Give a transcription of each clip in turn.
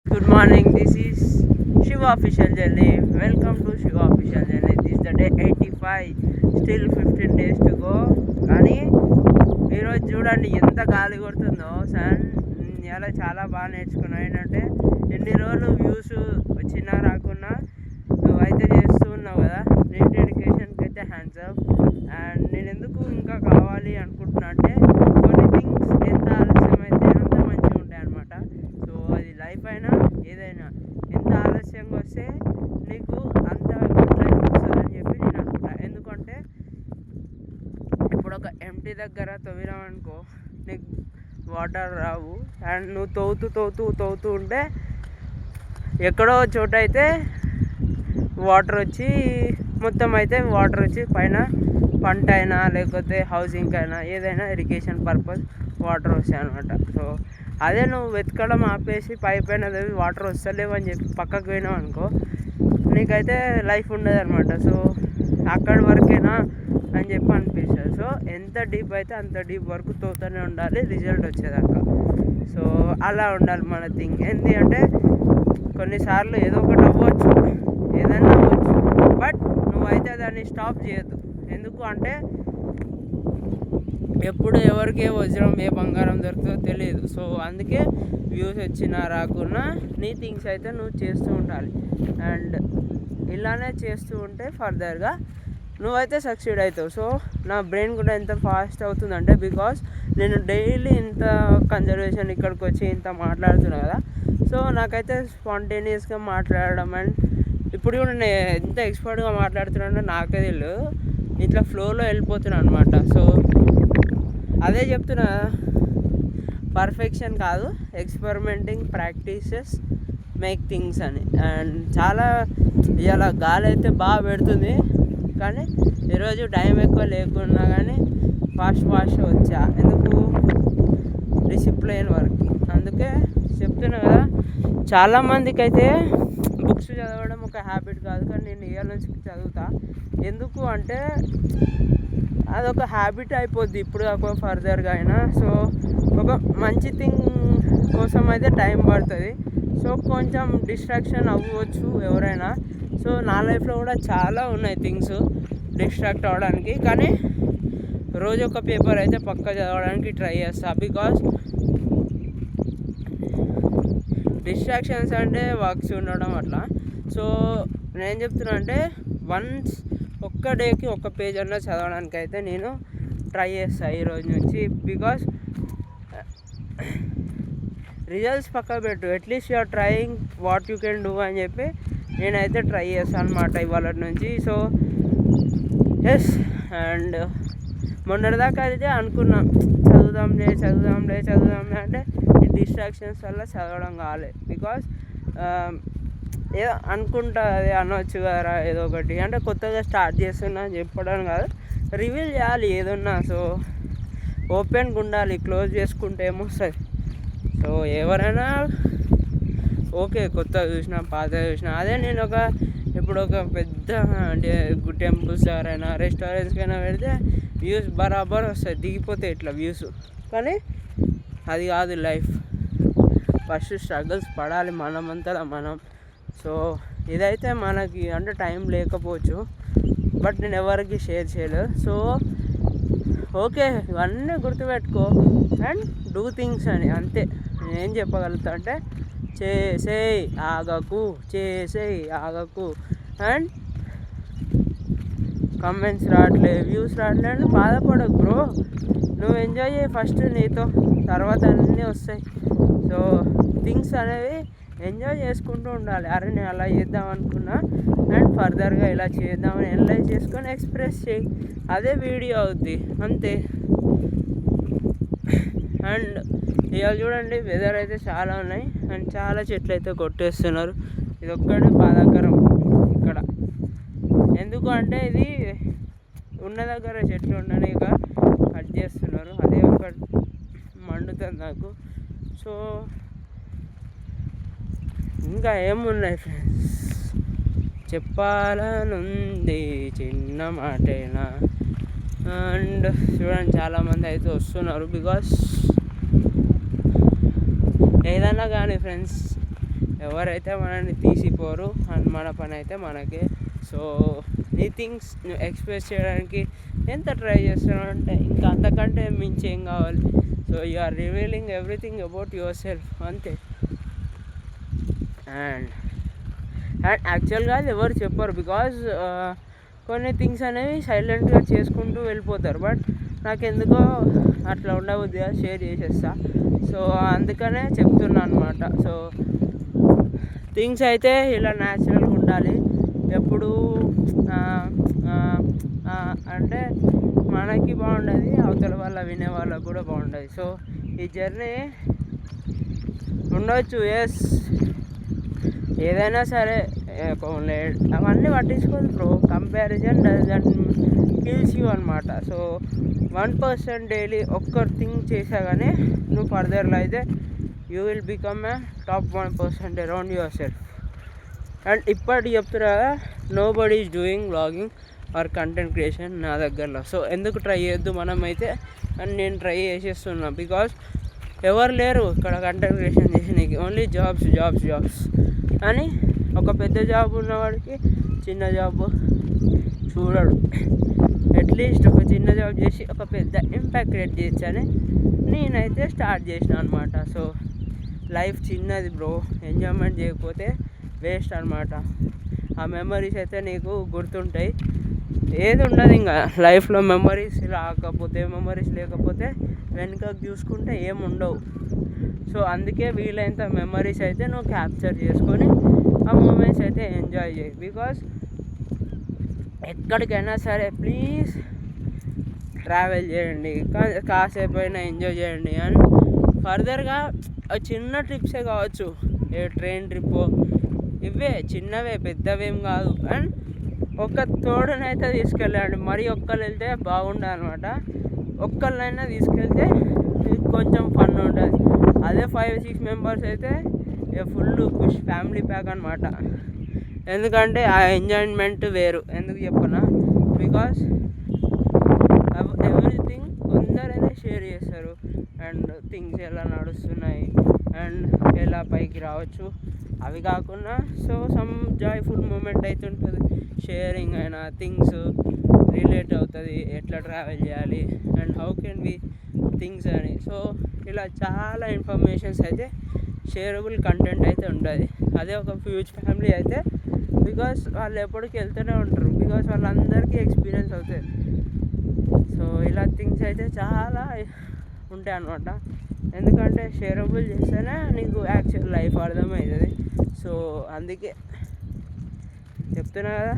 Good morning, this is Shiva Official Journey. Welcome to Shiva Official Journey. This is the day 85. Still 15 days to go. కానీ ఈరోజు చూడండి ఎంత గాలి కొడుతుందో. Sun ఇలా చాలా బాగా నేర్చుకున్నా. ఏంటంటే ఎన్ని రోజులు వ్యూస్ వచ్చినా రాకున్నా నువ్వైతే చేస్తూ ఉన్నావు కదా. నీ డెడికేషన్కి అయితే హ్యాండ్స్ అప్. అండ్ నేను ఎందుకు ఇంకా కావాలి అనుకుంటున్నా అంటే కొన్ని థింగ్స్ ఎంత ఆలస్యం అయితే అంత మంచిగా ఉంటాయి అన్నమాట. సో అది లైఫ్ అయినా ఏదైనా ఎంత ఆలస్యంగా వస్తే నీకు అంత గుడ్ లైఫ్ వస్తుందని చెప్పి నేను అనుకుంటా. ఎందుకంటే ఇప్పుడు ఒక ఎంటీ దగ్గర తవ్వినామనుకో నీకు వాటర్ రావు. అండ్ నువ్వు తవ్వుతూ ఉంటే ఎక్కడో చోట అయితే వాటర్ వచ్చి మొత్తం అయితే వాటర్ వచ్చి పైన పంట అయినా లేకపోతే హౌసింగ్ అయినా ఏదైనా ఇరిగేషన్ పర్పస్ వాటర్ వస్తాయి అనమాట. సో అదే నువ్వు వెతకడం ఆపేసి పైన వాటర్ వస్తలేవు అని చెప్పి పక్కకు పోయినావు అనుకో నీకైతే లైఫ్ ఉండదు అనమాట. సో అక్కడి వరకేనా అని చెప్పి అనిపిస్తుంది. సో ఎంత డీప్ అయితే అంత డీప్ వరకు తోతూనే ఉండాలి రిజల్ట్ వచ్చేదాకా. సో అలా ఉండాలి మన థింగ్. ఏంటి అంటే కొన్నిసార్లు ఏదో ఒకటి అవ్వచ్చు, ఏదైనా అవ్వచ్చు, బట్ నువ్వైతే దాన్ని స్టాప్ చేయొద్దు. ఎందుకు అంటే ఎప్పుడు ఎవరికి ఏ వజ్రం ఏ బంగారం దొరుకుతుందో తెలియదు. సో అందుకే వ్యూస్ వచ్చినా రాకున్నా నీ థింగ్స్ అయితే నువ్వు చేస్తూ ఉండాలి. అండ్ ఇలానే చేస్తూ ఉంటే ఫర్దర్గా నువ్వైతే సక్సీడ్ అవుతావు. సో నా బ్రెయిన్ కూడా ఎంత ఫాస్ట్ అవుతుందంటే బికాస్ నేను డైలీ ఇంత కన్జర్వేషన్ ఇక్కడికి వచ్చి ఇంత మాట్లాడుతున్నా కదా. సో నాకైతే స్పాంటేనియస్గా మాట్లాడడం అండ్ ఇప్పుడు కూడా నేను ఎంత ఎక్స్పర్ట్గా మాట్లాడుతున్నానో నాకే తెలియదు. ఇట్లా ఫ్లోలో వెళ్ళిపోతున్నాను అనమాట. సో అదే చెప్తున్నా, పర్ఫెక్షన్ కాదు, ఎక్స్పెరిమెంటింగ్ ప్రాక్టీసెస్ మేక్ థింగ్స్ అని. అండ్ చాలా ఇలా గాలి అయితే బాగా పెడుతుంది కానీ ఈరోజు టైం ఎక్కువ లేకున్నా కానీ ఫాస్ట్ వచ్చా. ఎందుకు డిసిప్లైన్ వర్క్. అందుకే చెప్తున్నా కదా, చాలామందికి అయితే బుక్స్ చదవడం ఒక హ్యాబిట్ కాదు కానీ నేను ఇయర్ నుంచి చదువుతా. ఎందుకు అంటే అదొక హ్యాబిట్ అయిపోద్ది ఇప్పుడు ఒక ఫర్దర్గా అయినా. సో ఒక మంచి థింగ్ కోసం అయితే టైం పడుతుంది. సో కొంచెం డిస్ట్రాక్షన్ అవ్వచ్చు ఎవరైనా. సో నా లైఫ్లో కూడా చాలా ఉన్నాయి థింగ్స్ డిస్ట్రాక్ట్ అవ్వడానికి, కానీ రోజు ఒక పేపర్ అయితే పక్కా చదవడానికి ట్రై చేస్తా. బికాస్ డిస్ట్రాక్షన్స్ అంటే వర్క్స్ ఉండడం అట్లా. సో నేను చెప్తున్నా అంటే వన్స్ ఒక్క డేకి ఒక్క పేజ్ అన్నా చదవడానికి అయితే నేను ట్రై చేస్తాను ఈరోజు నుంచి. బికాస్ రిజల్ట్స్ పక్క పెట్టు, at least you're trying what you can do అని చెప్పి నేనైతే ట్రై చేస్తాను అనమాట ఇవాళ నుంచి. So yes. అండ్ మొన్నటిదాకా అయితే అనుకున్నాం చదువుదాంలే అంటే ఈ డిస్ట్రాక్షన్స్ వల్ల చదవడం కాలే. బికాస్ ఏదో అనుకుంటా అదే అనవచ్చు కదా ఏదో ఒకటి, అంటే కొత్తగా స్టార్ట్ చేస్తున్నా చెప్పడం కాదు, రివీల్ చేయాలి ఏదన్నా. సో ఓపెన్గా ఉండాలి, క్లోజ్ చేసుకుంటే ఏమొస్తుంది. సో ఎవరైనా ఓకే కొత్త చూసినా పాత చూసినా, అదే నేను ఇప్పుడు ఒక పెద్ద అంటే టెంపుల్స్ ఎవరైనా రెస్టారెంట్స్కైనా పెడితే వ్యూస్ బరాబర్ వస్తాయి, దిగిపోతాయి ఇట్లా వ్యూస్. కానీ అది కాదు లైఫ్. ఫస్ట్ స్ట్రగుల్స్ పడాలి మనమంతా మనం. సో ఇదైతే మనకి అంటే టైం లేకపోవచ్చు, బట్ నేను ఎవరికి షేర్ చేయలేదు. సో ఓకే ఇవన్నీ గుర్తుపెట్టుకో అండ్ డూ థింగ్స్ అని, అంతే. నేనేం చెప్పగలుగుతా అంటే చేసేయి ఆగకు. అండ్ కమెంట్స్ రావట్లేదు, వ్యూస్ రావట్లేదు అంటే బాధపడకు బ్రో. నువ్వు ఎంజాయ్ చేయి ఫస్ట్ నీతో, తర్వాత అన్నీ వస్తాయి. సో థింగ్స్ అనేవి ఎంజాయ్ చేసుకుంటూ ఉండాలి. అరే నేను అలా చేద్దాం అనుకున్నా అండ్ ఫర్దర్గా ఇలా చేద్దామని ఎనలైజ్ చేసుకొని ఎక్స్ప్రెస్ చేయి, అదే వీడియో అవుద్ది అంతే. అండ్ ఇవాళ చూడండి వెదర్ అయితే చాలా ఉన్నాయి అండ్ చాలా చెట్లు అయితే కొట్టేస్తున్నారు. ఇది ఒక్కడే బాధాకరం ఇక్కడ. ఎందుకు అంటే ఇది ఉన్న దగ్గర చెట్లు ఉండని కట్ చేస్తున్నారు, అదే ఒక మండుతుంది నాకు. సో ఇంకా ఏమున్నాయి ఫ్రెండ్స్, చెప్పాలనుంది చిన్న మాటేనా. అండ్ చూడండి చాలామంది అయితే వస్తున్నారు. బికాస్ ఏదైనా కానీ ఫ్రెండ్స్ ఎవరైతే మనల్ని తీసిపోరు అండ్ మన పని అయితే మనకే. సో నీ థింగ్స్ నువ్వు ఎక్స్ప్రెస్ చేయడానికి ఎంత ట్రై చేస్తున్నావు అంటే ఇంకా అంతకంటే మించి ఏం కావాలి. So you are revealing everything about yourself అంతే. అండ్ యాక్చువల్గా అది ఎవరు చెప్పరు, బికాజ్ కొన్ని థింగ్స్ అనేవి సైలెంట్గా చేసుకుంటూ వెళ్ళిపోతారు. బట్ నాకెందుకో అట్లా ఉండబుద్దిగా షేర్ చేసేస్తా. సో అందుకనే చెప్తున్నా అనమాట. సో థింగ్స్ అయితే ఇలా న్యాచురల్గా ఉండాలి. ఎప్పుడు అంటే మనకి బాగుండదు, అవతల వాళ్ళ వినే వాళ్ళకు కూడా బాగుంటుంది. సో ఈ జర్నీ ఉండొచ్చు, ఎస్, ఏదైనా సరే అవన్నీ పట్టించుకోదు bro. Comparison doesn't kills you అనమాట. సో 1% డైలీ ఒక్కరు థింక్ చేసా కానీ నువ్వు ఫర్దర్లో అయితే you will become a top 1% around yourself. And ఇప్పటికి చెప్తున్నా కదా, nobody is doing vlogging or content creation నా దగ్గరలో. సో ఎందుకు ట్రై చేయొద్దు మనం అయితే, అండ్ నేను ట్రై చేసేస్తున్నా. బికాజ్ ఎవరు లేరు ఇక్కడ కంటెంట్ క్రియేషన్ చేసేకి, ఓన్లీ జాబ్స్ అని. ఒక పెద్ద జాబ్ ఉన్నవాడికి చిన్న జాబ్ చూడడు. అట్లీస్ట్ ఒక చిన్న జాబ్ చేసి ఒక పెద్ద ఇంపాక్ట్ క్రియేట్ చేయొచ్చని నేనైతే స్టార్ట్ చేసిన అనమాట. సో లైఫ్ చిన్నది బ్రో, ఎంజాయ్మెంట్ చేయకపోతే వేస్ట్ అనమాట. ఆ మెమరీస్ అయితే నీకు గుర్తుంటాయి. ఏది ఉండదు ఇంకా లైఫ్లో, మెమరీస్ లేకపోతే వెనుకకు చూసుకుంటే ఏముండవు. సో అందుకే వీలైనంత మెమరీస్ అయితే నువ్వు క్యాప్చర్ చేసుకొని ఆ మూమెంట్స్ అయితే ఎంజాయ్ చేయి. బికాస్ ఎక్కడికైనా సరే ప్లీజ్ ట్రావెల్ చేయండి, కాసేపు అయినా ఎంజాయ్ చేయండి. అండ్ ఫర్దర్గా చిన్న ట్రిప్సే కావచ్చు, ఏ ట్రైన్ ట్రిప్, ఇవే చిన్నవే, పెద్దవేం కాదు. అండ్ ఒక తోడునైతే తీసుకెళ్ళండి. మరి ఒక్కరు వెళ్తే బాగుండదు అనమాట. ఒక్కళ్ళైనా తీసుకెళ్తే కొంచెం ఫన్ ఉంటుంది. అదే 5-6 మెంబర్స్ అయితే ఫుల్ పుష్ ఫ్యామిలీ ప్యాక్ అనమాట. ఎందుకంటే ఆ ఎంజాయ్మెంట్ వేరు. ఎందుకు చెప్పనా, బికాస్ ఎవ్రీథింగ్ కొందరైతే షేర్ చేస్తారు. అండ్ థింగ్స్ ఎలా నడుస్తున్నాయి అండ్ ఎలా పైకి రావచ్చు అవి కాకుండా, సో సమ్ జాయ్ఫుల్ మూమెంట్ అయితే ఉంటుంది. షేరింగ్ అయినా థింగ్స్ రిలేట్ అవుతుంది, ఎట్లా ట్రావెల్ చేయాలి and how can be things అని. సో ఇలా చాలా ఇన్ఫర్మేషన్స్ అయితే షేరబుల్ కంటెంట్ అయితే ఉంటుంది. అదే ఒక హ్యూజ్ ఫ్యామిలీ అయితే, బికాస్ వాళ్ళు ఎప్పటికీ వెళ్తూనే ఉంటారు, బికాస్ వాళ్ళందరికీ ఎక్స్పీరియన్స్ అవుతుంది. సో ఇలా థింగ్స్ అయితే చాలా ఉంటాయి అన్నమాట. ఎందుకంటే షేరబుల్ చేస్తేనే నీకు యాక్చువల్ లైఫ్ అర్థమవుతుంది. సో అందుకే చెప్తున్నా కదా,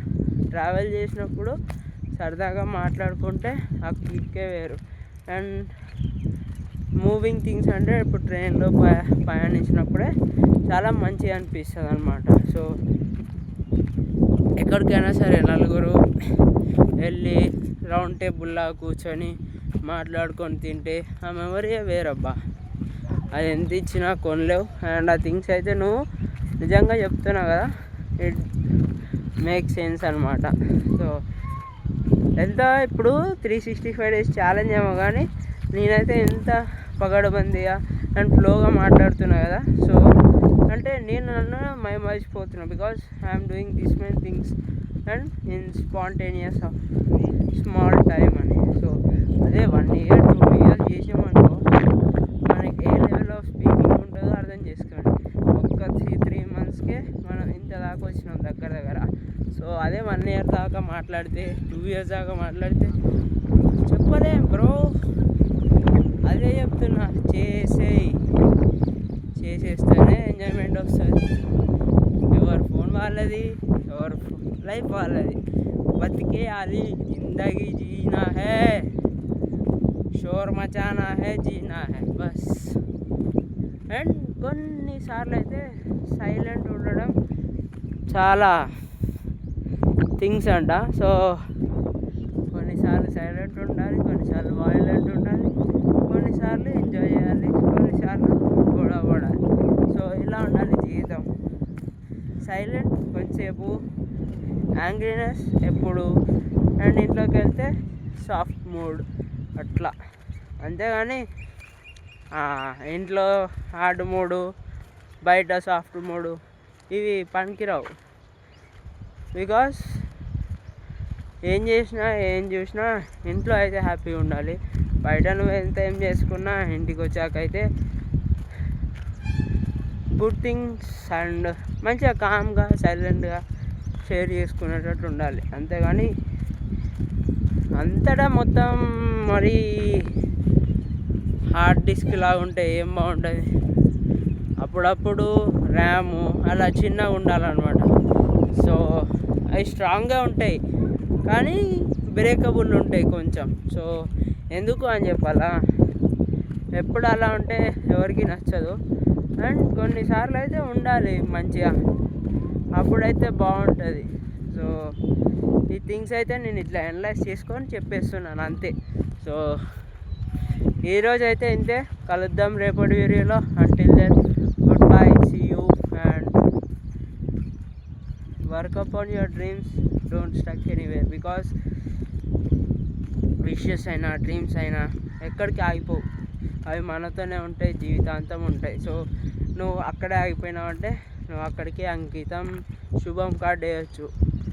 ట్రావెల్ చేసినప్పుడు సరదాగా మాట్లాడుకుంటే ఆ క్లిక్కే వేరు. అండ్ మూవింగ్ థింగ్స్ అంటే ఇప్పుడు ట్రైన్లో ప్రయాణించినప్పుడే చాలా మంచిగా అనిపిస్తుంది అనమాట. సో ఎక్కడికైనా సరే నలుగురు వెళ్ళి రౌండ్ టేబుల్లా కూర్చొని మాట్లాడుకొని తింటే ఆ మెమరీయే వేరబ్బా. అది ఎంత ఇచ్చినా కొనలేవు. అండ్ ఆ థింగ్స్ అయితే నువ్వు నిజంగా చెప్తున్నావు కదా, ఇట్ మేక్ సెన్స్ అనమాట. సో ఎంత ఇప్పుడు 365 days ఛాలెంజ్ ఏమో కానీ నేనైతే ఎంత పగడబందిగా అండ్ ఫ్లోగా మాట్లాడుతున్నా కదా. సో అంటే నేను నన్ను మర్చిపోతున్నా, because I'm doing this many things and in spontaneous of small time అని. సో అదే 1 year 2 years చేసామనుకో మనకి ఏ లెవెల్ ఆఫ్ స్పీకింగ్ ఉంటుందో అర్థం చేసుకోండి. ఒక్క 3 monthsకే మనం ఇంత దాకా వచ్చినాం దగ్గర. సో అదే 1 year దాకా మాట్లాడితే, 2 years దాకా మాట్లాడితే చెప్పలేం బ్రో. అదే చెప్తున్నా, చేసేస్తేనే ఎంజాయ్మెంట్ వస్తుంది. ఎవరి ఫోన్ వాళ్ళది, ఎవరి లైఫ్ వాళ్ళది. బతికేయాలి, జిందగీ జీనా హే, షోర్ మచానా హే, జీనా హే బస్. అండ్ కొన్నిసార్లు అయితే సైలెంట్ ఉండడం చాలా థింగ్స్ అంట. సో కొన్నిసార్లు సైలెంట్ ఉండాలి, కొన్నిసార్లు వైలెంట్ ఉండాలి, కొన్నిసార్లు ఎంజాయ్ చేయాలి, కొన్నిసార్లు గొడవ పడాలి. సో ఇలా ఉండాలి జీవితం. సైలెంట్ కొంచెంసేపు, యాంగ్రీనెస్ ఎప్పుడు, అండ్ ఇంట్లోకి వెళ్తే సాఫ్ట్ మూడ్ అట్లా. అంతేగాని ఇంట్లో హార్డ్ మూడు, బయట సాఫ్ట్ మూడు ఇవి పనికిరావు. బికాస్ ఏం చేసినా ఏం చూసినా ఇంట్లో అయితే హ్యాపీగా ఉండాలి. బయట నువ్వు ఎంత ఏం చేసుకున్నా ఇంటికి వచ్చాక అయితే గుడ్ థింగ్స్ అండ్ మంచిగా కామ్గా సైలెంట్గా షేర్ చేసుకునేటట్టు ఉండాలి. అంతేగాని అంతటా మొత్తం మరీ హార్డ్ డిస్క్ లాగా ఉంటే ఏం బాగుంటుంది. అప్పుడప్పుడు ర్యాము అలా చిన్నగా ఉండాలన్నమాట. సో అవి స్ట్రాంగ్గా ఉంటాయి కానీ బ్రేకబుల్ ఉంటాయి కొంచెం. సో ఎందుకు అని చెప్పాలా, ఎప్పుడు అలా ఉంటే ఎవరికి నచ్చదు. అండ్ కొన్నిసార్లు అయితే ఉండాలి మంచిగా, అప్పుడైతే బాగుంటుంది. సో ఈ థింగ్స్ అయితే నేను ఇట్లా అనలైజ్ చేసుకొని చెప్పేస్తున్నాను అంతే. సో ఈరోజు అయితే ఇంతే, కలుద్దాం రేపటి వీడియోలో. Until then good bye, see you and work upon your dreams, don't stuck anywhere. Because wishes అయినా డ్రీమ్స్ అయినా ఎక్కడికి ఆగిపోవు, అవి మనతోనే ఉంటాయి, జీవితాంతం ఉంటాయి. సో నువ్వు అక్కడే ఆగిపోయినావంటే నువ్వు అక్కడికి అంకితం శుభం కార్డ్ వేయచ్చు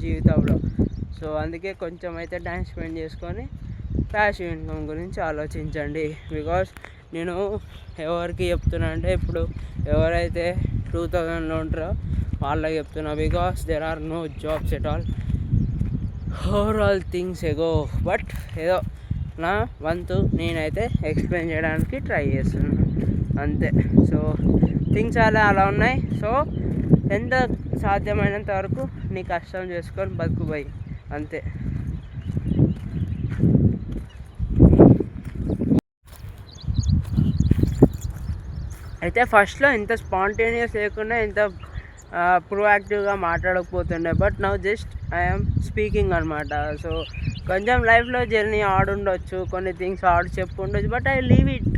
జీవితంలో. సో అందుకే కొంచెం అయితే టైం స్పెండ్ చేసుకొని ప్యాసివ్ ఇన్కమ్ గురించి ఆలోచించండి. బికాస్ నేను ఎవరికి చెప్తున్నా అంటే ఇప్పుడు ఎవరైతే 2000లో ఉంటారో వాళ్ళకి చెప్తున్నా. Because there are no jobs at all, overall things ago. But ఏదో నా వంతు నేనైతే ఎక్స్ప్లెయిన్ చేయడానికి ట్రై చేస్తున్నాను అంతే. సో థింగ్స్ అలా ఉన్నాయి. సో ఎంత సాధ్యమైనంత వరకు నీ కష్టం చేసుకొని బతుకుపోయి అంతే. అయితే ఫస్ట్లో ఇంత స్పాంటేనియస్ లేకుండా ఇంత ప్రోయాక్టివ్గా మాట్లాడకపోతుండే. But now just I'm speaking అనమాట. సో కొంచెం లైఫ్లో జర్నీ ఆడుండొచ్చు, కొన్ని థింగ్స్ ఆడు చెప్పు ఉండొచ్చు. But I leave it.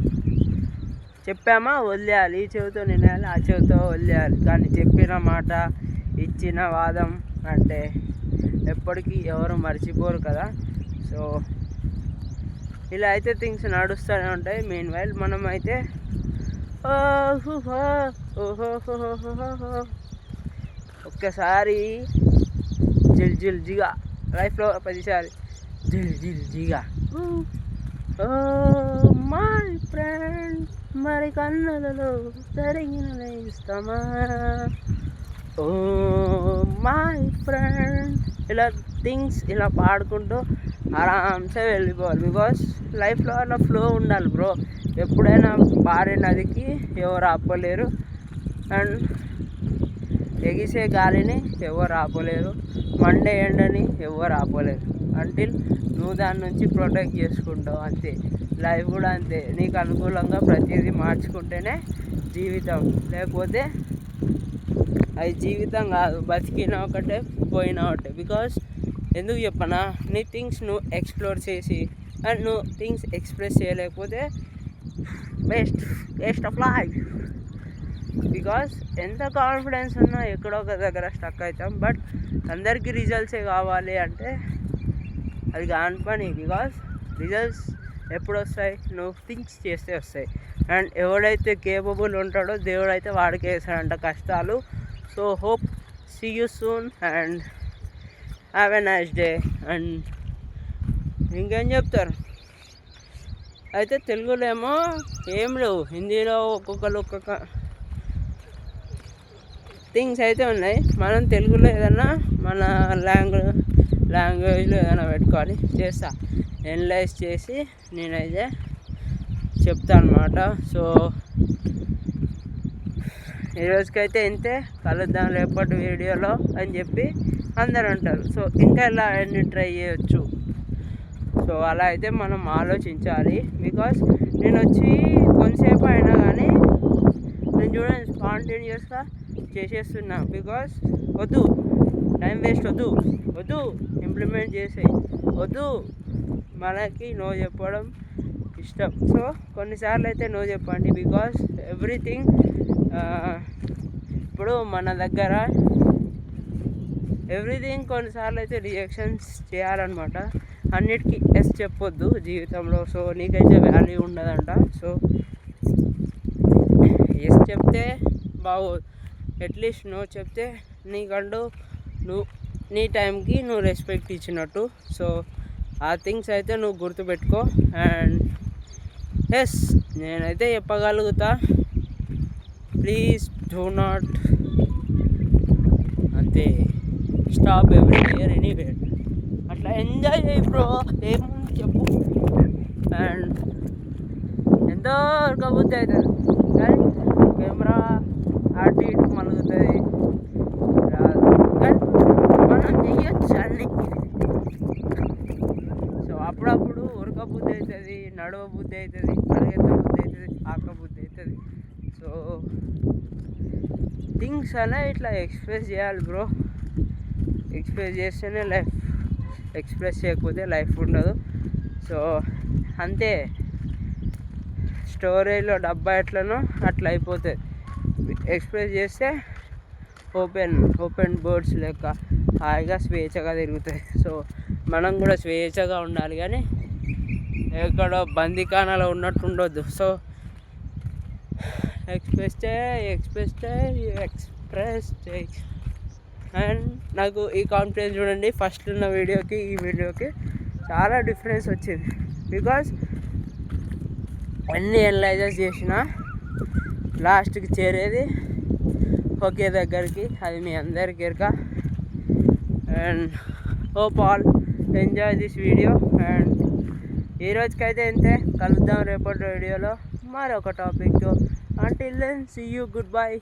చెప్పామా వదిలేయాలి, ఈ చెవితో వినేయాలి, ఆ చెవితో వదిలేయాలి. కానీ చెప్పిన మాట ఇచ్చిన వాదం అంటే ఎప్పటికీ ఎవరు మర్చిపోరు కదా. సో ఇలా అయితే థింగ్స్ నడుస్తూనే ఉంటాయి. మెయిన్ వైల్ మనం అయితే ఒక్కసారి జిగా లైఫ్లో 10 జిగా మై ఫ్రెండ్ మరి కన్నులలో జరిగిన ఇస్తామా, ఓ మై ఫ్రెండ్, ఇలా థింగ్స్ ఇలా పాడుకుంటూ ఆరామ్సే వెళ్ళిపోవాలి. బికాస్ లైఫ్లో అలా ఫ్లో ఉండాలి బ్రో. ఎప్పుడైనా పారే నదికి ఎవరు ఆపలేరు అండ్ ఎగిసే గాలిని ఎవరు ఆపలేరు, మండే ఎండని ఎవరు ఆపలేరు అంటిల్ నువ్వు దాని నుంచి ప్రొటెక్ట్ చేసుకుంటావు అంతే. లైఫ్ కూడా అంతే, నీకు అనుకూలంగా ప్రతిదీ మార్చుకుంటేనే జీవితం. లేకపోతే అది జీవితం కాదు, బతికిన ఒకటే పోయినా ఒకటే. బికాస్ ఎందుకు చెప్పనా, నీ థింగ్స్ నువ్వు ఎక్స్ప్లోర్ చేసి అండ్ నువ్వు థింగ్స్ ఎక్స్ప్రెస్ చేయలేకపోతే వేస్ట్ ఆఫ్ లైఫ్. బికాస్ ఎంత కాన్ఫిడెన్స్ ఉన్నా ఎక్కడో ఒక దగ్గర స్టక్ అవుతాం. బట్ అందరికీ రిజల్ట్సే కావాలి అంటే అది కాని పని. బికాస్ రిజల్ట్స్ ఎప్పుడు వస్తాయి, నువ్వు థింక్స్ చేస్తే వస్తాయి. అండ్ ఎవడైతే కేపబుల్ ఉంటాడో దేవుడైతే వాడికే వేస్తాడంట కష్టాలు. So hope see you soon and have a nice day. And ఇంకేం చెప్తారు అయితే, తెలుగులో ఏమో ఏం లేవు, హిందీలో ఒక్కొక్క థింగ్స్ అయితే ఉన్నాయి. మనం తెలుగులో ఏదన్నా మన లాంగ్వేజ్లో ఏదైనా పెట్టుకోవాలి. చేస్తా, ఎనలైజ్ చేసి నేనైతే చెప్తాను అనమాట. సో ఈరోజుకైతే ఇంతే, కలుద్దాం రేపటి వీడియోలో అని చెప్పి అందరు అంటారు. సో ఇంకా ఇలా అన్ని ట్రై చేయొచ్చు. సో అలా అయితే మనం ఆలోచించాలి. బికాస్ నేను వచ్చి కొంతసేపు అయినా కానీ నేను చూడండి స్పాంటేనియస్గా చేసేస్తున్నా. బికాస్ వద్దు, టైం వేస్ట్ వద్దు, ఇంప్లిమెంట్ చేసేయి, వద్దు, మనకి నో చెప్పడం ఇష్టం. సో కొన్నిసార్లు అయితే నో చెప్పండి. బికాస్ ఎవ్రీథింగ్ ఇప్పుడు మన దగ్గర ఎవ్రీథింగ్ కొన్నిసార్లు అయితే రియాక్షన్స్ చేయాలన్నమాట. అన్నిటికీ ఎస్ చెప్పొద్దు జీవితంలో. సో నీకైతే వాల్యూ ఉండదంట. సో ఎస్ చెప్తే బాగోదు. అట్లీస్ట్ నువ్వు చెప్తే నీకంటూ నువ్వు నీ టైంకి నువ్వు రెస్పెక్ట్ ఇచ్చినట్టు. సో ఆ థింగ్స్ అయితే నువ్వు గుర్తుపెట్టుకో. అండ్ ఎస్, నేనైతే చెప్పగలుగుతా, ప్లీజ్ డూ నాట్ అంతే స్టాప్ ఎవ్రీవేర్ ఎనీవేర్. అట్లా ఎంజాయ్ చేయి బ్రో, ఏముంది చెప్పు. అండ్ ఎంతో ఉరకబుద్ధి అవుతుంది కానీ కెమెరా అటు ఇటు మలుగుతుంది రాదు, కానీ మనం చెయ్యొచ్చు అన్నీ. సో అప్పుడప్పుడు ఉరకబుద్ధి అవుతుంది, నడవ బుద్ధి అవుతుంది, పరిగెత్త బుద్ధి అవుతుంది, ఆక బుద్ధి అవుతుంది. సో థింగ్స్ అలా ఇట్లా ఎక్స్ప్రెస్ చేయాలి బ్రో. ఎక్స్ప్రెస్ చేస్తేనే లైఫ్, ఎక్స్ప్రెస్ చేయకపోతే లైఫ్ ఉండదు. సో అంతే, స్టోరేజ్లో డబ్బా ఎట్లనో అట్లా అయిపోతుంది. ఎక్స్ప్రెస్ చేస్తే ఓపెన్ బోర్డ్స్ లెక్క హాయిగా స్వేచ్ఛగా తిరుగుతాయి. సో మనం కూడా స్వేచ్ఛగా ఉండాలి కానీ ఎక్కడో బందీఖానాలో ఉన్నట్టు ఉండొద్దు. సో ఎక్స్ప్రెస్ చేయి. అండ్ నాకు ఈ కాన్ఫిడెన్స్ చూడండి, ఫస్ట్ ఉన్న వీడియోకి ఈ వీడియోకి చాలా డిఫరెన్స్ వచ్చింది. బికాజ్ అన్ని ఎనలైజెస్ చేసినా లాస్ట్కి చేరేది ఒకే దగ్గరికి, అది మీ అందరికి ఎరక. And hope all enjoy this video. And ఈ రోజుకైతే ఇంతే, కలుద్దాం రేపటి వీడియోలో మరొక టాపిక్తో. Until then, see you, goodbye,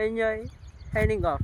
enjoy, signing off.